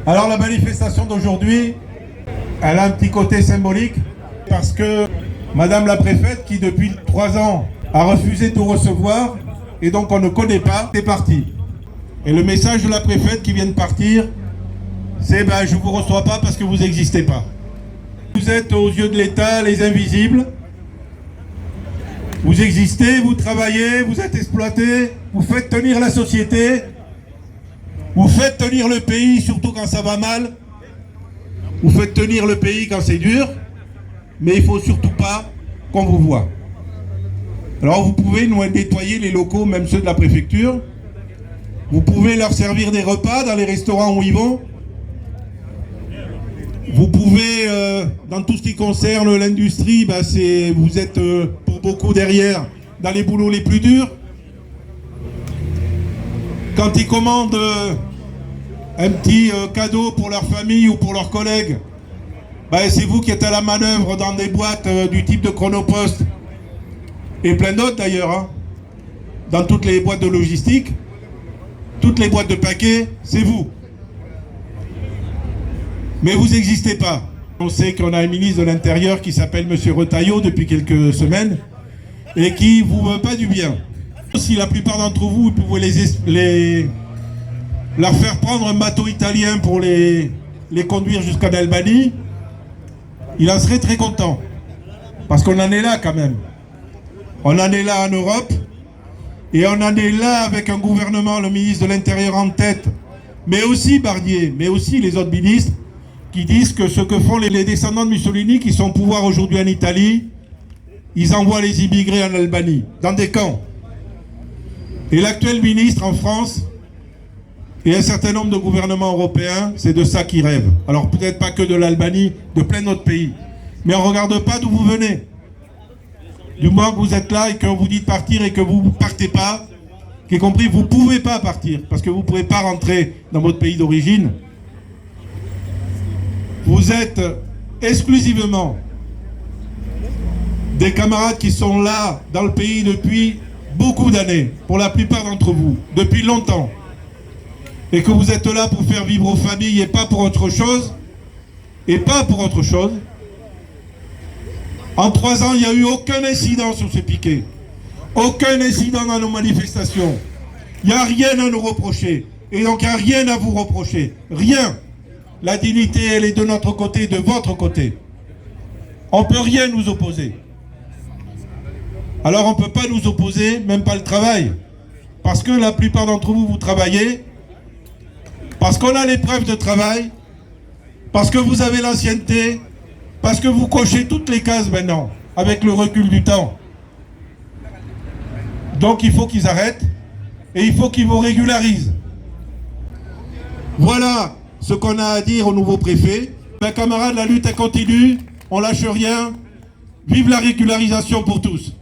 Alors la manifestation d'aujourd'hui, elle a un petit côté symbolique parce que Madame la préfète, qui depuis 3 ans a refusé de nous recevoir et donc on ne connaît pas, est partie. Et le message de la préfète qui vient de partir, c'est je ne vous reçois pas parce que vous n'existez pas. Vous êtes aux yeux de l'État les invisibles. Vous existez, vous travaillez, vous êtes exploités, vous faites tenir la société, vous faites tenir le pays, surtout quand ça va mal. Vous faites tenir le pays quand c'est dur, mais il ne faut surtout pas qu'on vous voie. Alors vous pouvez nous nettoyer les locaux, même ceux de la préfecture. Vous pouvez leur servir des repas dans les restaurants où ils vont. Vous pouvez, dans tout ce qui concerne l'industrie, vous êtes pour beaucoup derrière dans les boulots les plus durs. Quand ils commandent un petit cadeau pour leur famille ou pour leurs collègues, c'est vous qui êtes à la manœuvre dans des boîtes du type de Chronopost et plein d'autres d'ailleurs, hein. Dans toutes les boîtes de logistique, toutes les boîtes de paquets, c'est vous. Mais vous n'existez pas. On sait qu'on a un ministre de l'Intérieur qui s'appelle M. Retailleau depuis quelques semaines et qui ne vous veut pas du bien. Si la plupart d'entre vous pouvez leur faire prendre un bateau italien pour les conduire jusqu'en Albanie, il en serait très content. Parce qu'on en est là quand même. On en est là en Europe et on en est là avec un gouvernement, le ministre de l'Intérieur en tête, mais aussi Barnier, mais aussi les autres ministres, qui disent que ce que font les descendants de Mussolini qui sont au pouvoir aujourd'hui en Italie, ils envoient les immigrés en Albanie, dans des camps. Et l'actuel ministre en France et un certain nombre de gouvernements européens, c'est de ça qu'ils rêvent. Alors peut-être pas que de l'Albanie, de plein d'autres pays. Mais on ne regarde pas d'où vous venez. Du moment que vous êtes là et qu'on vous dit de partir et que vous ne partez pas, y compris vous ne pouvez pas partir, parce que vous ne pouvez pas rentrer dans votre pays d'origine. Vous êtes exclusivement des camarades qui sont là dans le pays depuis beaucoup d'années, pour la plupart d'entre vous, depuis longtemps, et que vous êtes là pour faire vivre vos familles et pas pour autre chose, En 3 ans, il n'y a eu aucun incident sur ces piquets, aucun incident dans nos manifestations. Il n'y a rien à nous reprocher, et donc il n'y a rien à vous reprocher, rien. La dignité, elle est de notre côté, de votre côté. On ne peut rien nous opposer. Alors on ne peut pas nous opposer, même pas le travail. Parce que la plupart d'entre vous, vous travaillez. Parce qu'on a les preuves de travail. Parce que vous avez l'ancienneté. Parce que vous cochez toutes les cases maintenant, avec le recul du temps. Donc il faut qu'ils arrêtent. Et il faut qu'ils vous régularisent. Voilà ce qu'on a à dire au nouveau préfet. Camarades, la lutte elle continue, on lâche rien. Vive la régularisation pour tous.